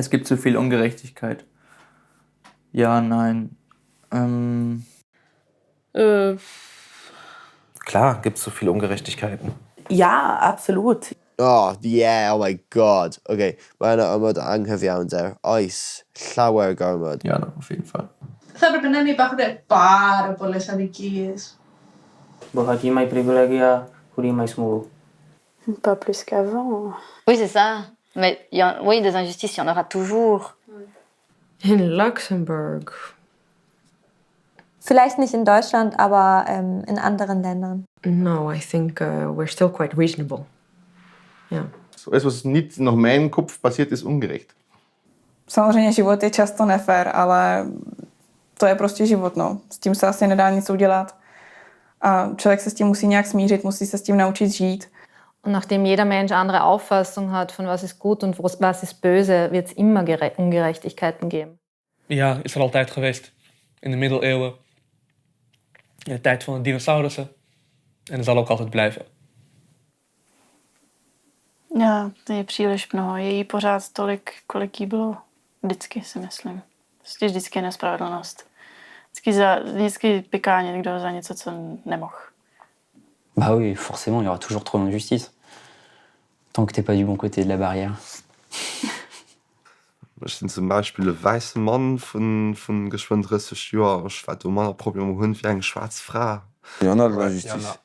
Es gibt zu viel Ungerechtigkeit. Ja, nein. Klar, gibt es so viele Ungerechtigkeiten. Ja, absolut. Oh, yeah, oh my god. Okay, mae'n ymwyd anghyfiawnder. Oes, llawer gormod. Ja, auf jeden Fall. Sabi na ni bakit para pala sa dikis. Baka tinha mais privilégia, kuria mais small. Pas plus qu'avant. Oui, c'est ça. Mais oui, des injustices, il y en aura toujours. In Luxemburg. Vielleicht nicht in Deutschland, aber in anderen Ländern. No, I think we're still quite reasonable. Yeah. Alles, was nicht nach meinem Kopf passiert, ist ungerecht. Samozřejmě život je často nefér, ale to je prostě život, no. S tím se asi nedá nic udělat. A člověk se s tím musí nějak smířit, musí se s tím naučit žít. Und nachdem jeder Mensch andere Auffassung hat, von was ist gut und was ist böse, wird es immer Ungerechtigkeiten geben. Ja, is er altijd geweest. In de middeleeuwen. In de tijd van de dinosaurussen. En dat zal ook altijd blijven. Ja, to je příliš mnoho. Je jí pořád tolik, kolik jí bylo vždycky, si myslím. Prostě vždycky je nespravedlnost. Vždycky piká někdo za něco, co nemohl. Bah oui, forcément, il y aura toujours trop d'injustice. Tant que t'es pas du bon côté de la barrière. Ich bin zum Beispiel ein weißer Mann von geschwind 30 Jahren. Ich werde immer ein Problem wie eine schwarze Frau. Il y en a de l'injustice.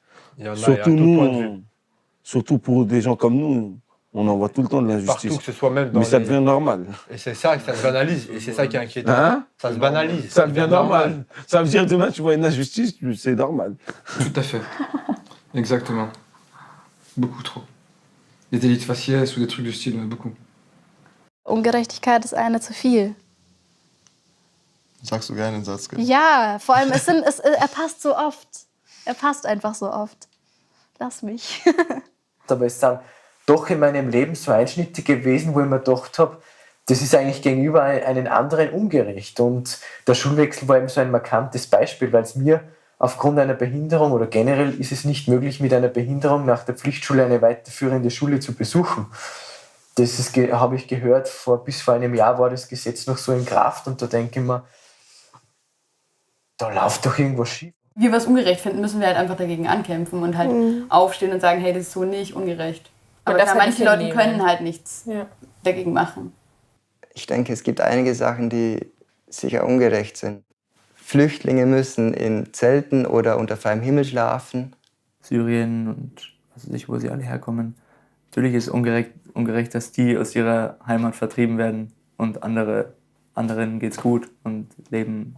Surtout pour des gens comme nous. On en voit tout le temps de l'injustice. Partout, que ce soit même dans mais ça devient normal. Et c'est ça, ça se banalise. Et c'est ça qui est inquiétant. Hein? Ça se banalise. Ça devient normal. Ça veut dire demain, tu vois une injustice, c'est normal. Tout à fait. Exactement. Beaucoup trop. Des délits de faciès ou des trucs du style, beaucoup. Ungerechtigkeit ist eine zu viel. Sagst du gerne den Satz? Gell? Ja, vor allem, er passt so oft. Er passt einfach so oft. Lass mich. Aber es sind doch in meinem Leben so Einschnitte gewesen, wo ich mir gedacht habe, das ist eigentlich gegenüber einen anderen ungerecht. Und der Schulwechsel war eben so ein markantes Beispiel, weil es mir aufgrund einer Behinderung oder generell ist es nicht möglich, mit einer Behinderung nach der Pflichtschule eine weiterführende Schule zu besuchen. Das habe ich gehört, bis vor einem Jahr war das Gesetz noch so in Kraft und da denke ich mir, da läuft doch irgendwas schief. Wir was ungerecht finden, müssen wir halt einfach dagegen ankämpfen und halt aufstehen und sagen, hey, das ist so nicht ungerecht. Aber manche Leute können halt nichts dagegen machen. Ich denke, es gibt einige Sachen, die sicher ungerecht sind. Flüchtlinge müssen in Zelten oder unter freiem Himmel schlafen. Syrien und was weiß ich, wo sie alle herkommen. Natürlich ist es ungerecht, dass die aus ihrer Heimat vertrieben werden und anderen geht's gut und leben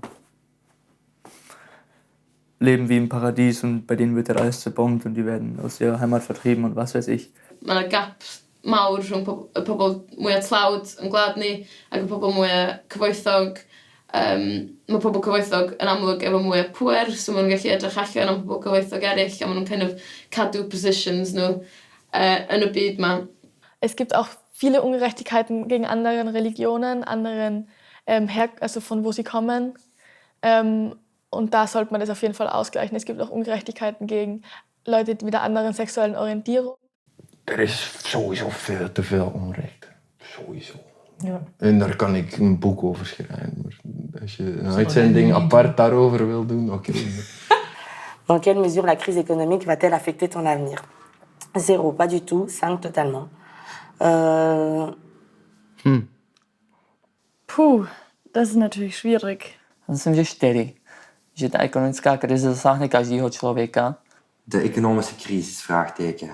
wie im Paradies und bei denen wird ja alles zerbombt und die werden aus ihrer Heimat vertrieben und was weiß ich. Mae yna gap mawr rhwng y pobl mwyaf tlawd yn gwlad ni ac y pobl mwyaf cyfoethog. Mae pobl cyfoethog yn amlwg efo mwy o pŵer, so maen nhw'n gallu edrych allan am pobl cyfoethog eraill a maen nhw'n kind of cadw positions nhw yn y byd ma. Es gibt auch viele Ungerechtigkeiten gegen anderen Religionen, also von wo sie kommen. Und da sollte man das auf jeden Fall ausgleichen. Es gibt auch Ungerechtigkeiten gegen Leute mit einer anderen sexuellen Orientierung. Er is sowieso veel te veel onrecht. Sowieso. Ja. En daar kan ik een boek over schrijven. Maar als je een uitzending apart daarover wil doen, oké. Dans quelle mesure la crise économique va-t-elle affecter ton avenir? 0, pas du tout. 5, totalement. Puh, das ist natürlich schwierig. Myslím, že 4. Že ta ekonomická krize zasáhne každého člověka. De economische crisis, vraagteken.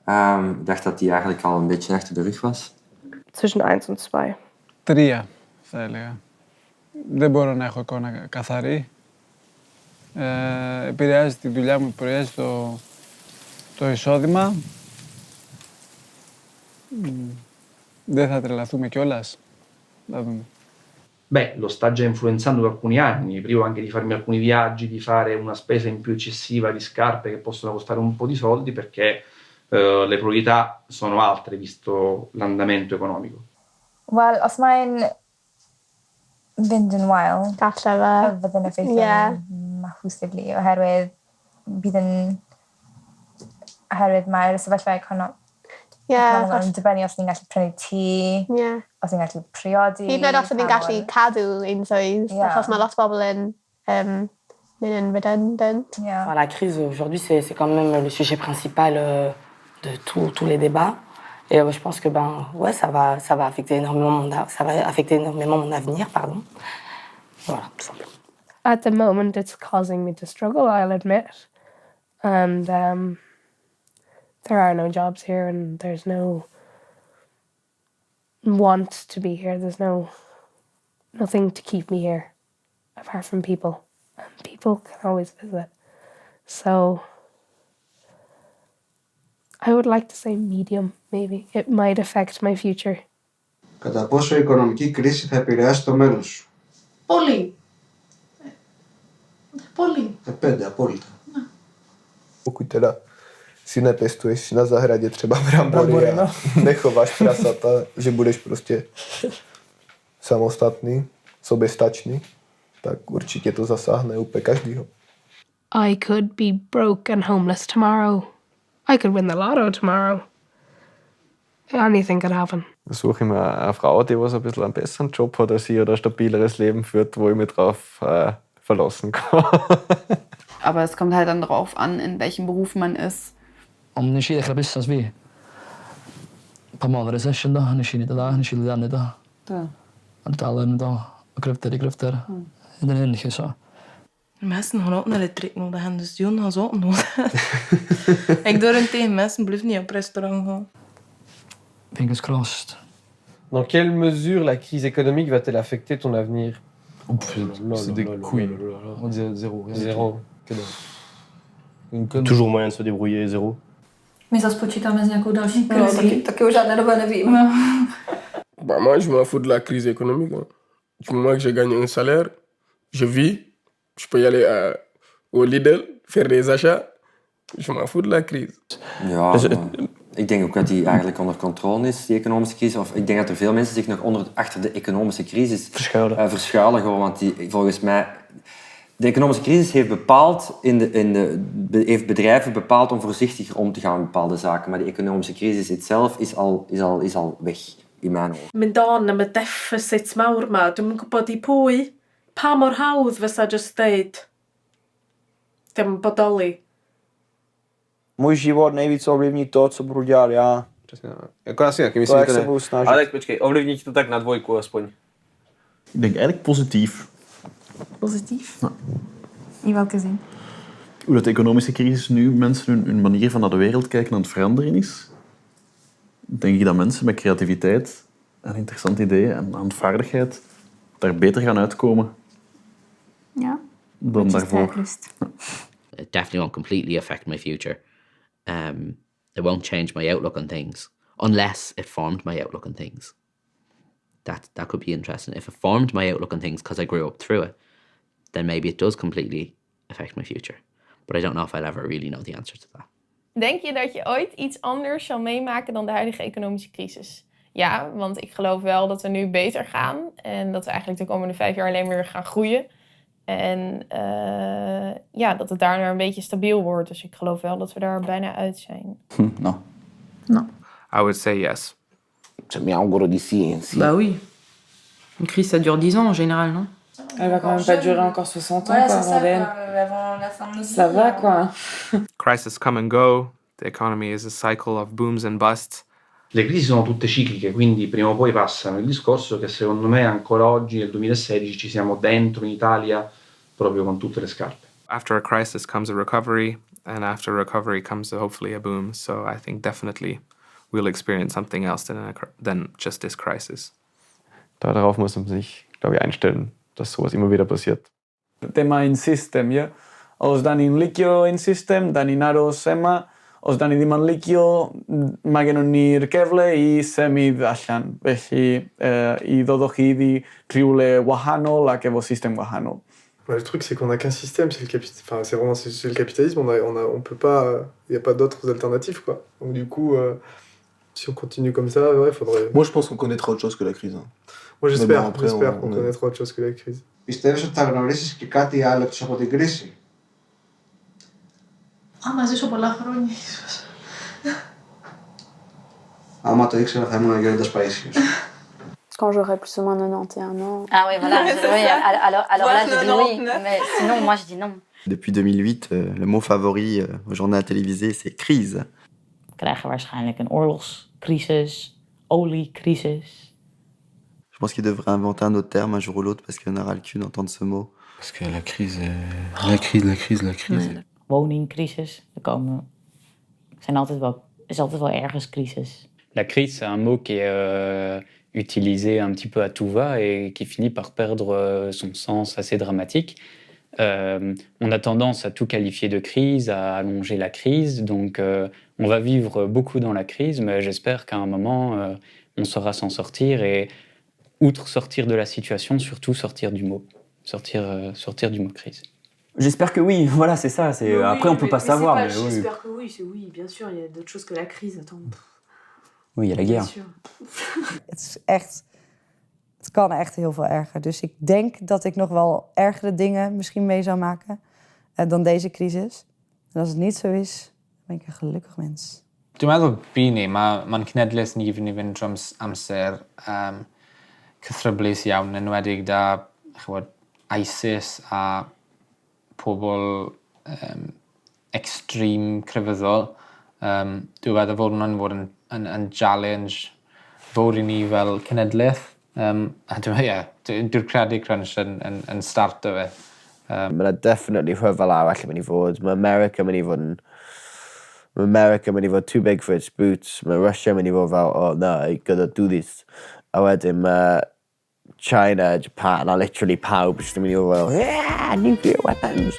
Ik dacht dat die eigenlijk al een beetje achter de rug was. Zwischen 1 und 2. 3, θα έλεγα. Δεν μπορώ να έχω εικόνα καθαρή. Επηρεάζει τη δουλειά μου, επηρεάζει το εισόδημα. Δεν θα τρελαθούμε κιόλας. Θα δούμε. Beh, lo sta già influenzando da alcuni anni. Prima anche di farmi alcuni viaggi, di fare una spesa in più eccessiva di scarpe che possono costare un po' di soldi perché le priorità sono altre visto l'andamento economico. Wel, os mae'n fynd yn wael, fydd yn effeithio'n mahwsibly oherwydd mae'r sefyllfa economaidd yn dibynnu os ni'n gallu prynu tŷ, os i'n gallu priodi. Hyd yn oed os ydyn gallu cadw un swydd, achos mae lot o bobl yn mynd redundant. La crise aujourd'hui, c'est quand même le sujet principal de tous les débats. Et je pense que ouais, ça va affecter énormément mon avenir, pardon. Voilà, tout simplement. At the moment, it's causing me to struggle, I'll admit. And there are no jobs here, and there's no want to be here. There's nothing to keep me here, apart from people. And people can always visit. So I would like to say medium, maybe. It might affect my future. Κατά πόσο η οικονομική κρίση θα επηρεάσει το μέλλον σου? Πολύ. Πολύ. 5, apolta. Pokud teda si nepěstuješ na zahradě třeba brambory a nechováš prasata, že budeš prostě samostatný, soběstačný, tak určitě to zasáhne úplně každýho. I could be broke and homeless tomorrow. I could win the lotto tomorrow. Anything could happen. Suche ich mir eine Frau, die was ein bisschen einen besseren Job hat als ich oder ein stabileres Leben führt, wo ich mich drauf verlassen kann. Aber es kommt halt dann drauf an, in welchem Beruf man ist. Om nes i ddechrau busnes fi, pa modd ar y sesiwn do, nes i wneud o dda, nes i lwyddiannu do. Do. A dal yn do, o gryfder i gryfder. Hyn yn chi so. Mensen gaan ook naar de trek nodig, dus die gaan ze ook nodig. Ik daarentegen, mensen blijven niet op restaurant gaan. Fingers crossed. Dans quelle mesure la crise économique va-t-elle affecter ton avenir? C'est des couilles. On dit zéro. Zéro. Toujours moyen de se débrouiller, zéro. My zase počítáme s nějakou další krizí. Taky už žádné doby nevím. Bah moi, je m'en fous de la crise économique. Hein. Du moment que j'ai gagné un salaire, je vis, je peux y aller au Lidl, faire des achats. Je m'en fous de la crise. Ja, ik denk ook dat die eigenlijk onder controle is, die economische crisis. Of ik denk dat er veel mensen zich nog achter de economische crisis verschuilen. Gewoon, want volgens mij... De economische crisis heeft bedrijven bepaald om voorzichtiger om te gaan met bepaalde zaken. Maar de economische crisis zelf is al weg, in mijn ogen. Mynd on am y deficit mawr ma, dwi'n gwybod i pwy, pa mor hawdd fysa just deud, dim bodoli. Můj život nejvíc ovlivní to, co budu dělat já. Přesně. Jako asi taky myslím, jak se budu snažit. Ale tak počkej, ovlivní to tak na 2 aspoň. Ik denk eigenlijk positief. Positief? Ja. In welke zin? Hoe dat de economische crisis nu mensen hun manier van naar de wereld kijken aan het veranderen is, denk ik dat mensen met creativiteit en interessante ideeën en handvaardigheid daar beter gaan uitkomen dan daarvoor. It definitely won't completely affect my future. It won't change my outlook on things, unless it formed my outlook on things. That could be interesting. If it formed my outlook on things because I grew up through it, then maybe it does completely affect my future. But I don't know if I'll ever really know the answer to that. Denk je dat je ooit iets anders zal meemaken dan de huidige economische crisis? Ja, want ik geloof wel dat we nu beter gaan. En dat we eigenlijk de komende 5 jaar alleen weer gaan groeien. En dat het daarna een beetje stabiel wordt. Dus ik geloof wel dat we daar bijna uit zijn. No. I would say yes. Mi auguro di sì. Bah oui. Une crise, ça dure 10 ans en général, non? Elle va quand même pas durer encore 60 ans, quoi, avant la fin de nos Ça va, quoi. Crises come and go. The economy is a cycle of booms and busts. Le crisi sono tutte cicliche, quindi prima o poi passano. Il discorso è che secondo me ancora oggi, nel 2016, ci siamo dentro in Italia proprio con tutte le scarpe. After a crisis comes a recovery, and after a recovery comes hopefully a boom. So I think definitely we'll experience something else than just this crisis. Darauf muss man sich, glaube ich, einstellen, dass sowas immer wieder passiert. Tema in system, ja? Os dan in licio in system, dan in aros ema, os dan i ddim yn licio, mae gennym ni'r gefle i symud allan. Felly, i ddodwch chi iddi rhywle wahanol ac efo system wahanol. Le truc, c'est qu'on n'a qu'un système, c'est le capitalisme, on peut pas, il n'y a pas d'autres alternatives, quoi. Donc du coup, si on continue comme ça, ouais, faudrait... Moi, je pense qu'on connaîtra autre chose que la crise. Hein. Moi, j'espère qu'on connaîtra autre chose que la crise. Πιστεύεις ότι θα γνωρίσεις και κάτι άλλο εκτός από την κρίση? Άμα ζήσω πολλά χρόνια, ίσως. Άμα το ήξερα, θα ήμουν γέροντας Παΐσιος. Quand j'aurai plus ou moins 91 ans. Ah oui, voilà. Alors là, je dis oui. Mais sinon, moi, je dis non. Depuis 2008, le mot favori au journal télévisé, c'est crise. We krijgen waarschijnlijk een oorlogscrisis, oliecrisis. Je pense qu'il devrait inventer un autre terme un jour ou l'autre parce qu'il n'y en aura qu'une d'entendre ce mot. Parce que la crise. Ouais. Woningcrisis. Is altijd wel ergens crisis. La crise, c'est un mot qui est utilisé un petit peu à tout va et qui finit par perdre son sens assez dramatique. On a tendance à tout qualifier de crise, à allonger la crise. Donc, on va vivre beaucoup dans la crise, mais j'espère qu'à un moment, on saura s'en sortir et, outre sortir de la situation, surtout sortir du mot. Sortir du mot crise. J'espère que oui, voilà, c'est ça. Oui, après, on peut pas savoir. Mais oui. J'espère que oui, c'est oui, bien sûr. Il y a d'autres choses que la crise. Attends. Oui, il y a la guerre. Het kan echt heel veel erger. Dus ik denk dat ik nog wel ergere dingen misschien mee zou maken dan deze crisis. En als het niet zo is, ben ik een gelukkig mens. Dwi'n meddwl bu ni, mae'n cenedlaeth ni fynd i fynd drwy amser cythryblus iawn, enwedig da ISIS a pobl extreme crefyddol. Dwi'n meddwl fod hwnna'n fod yn challenge fawr i ni fel cenedlaeth. A dwi'n credu crunch yn start o fe. Mae'n definitely rhyfel arall yn mynd i fod. Mae America mynd i fod too big for its boots. Mae Russia mynd i fod fel, oh no, you gotta do this. A wedyn mae China, Japan, a literally pawb jyst yn mynd i fod fel, yeah, nuclear weapons.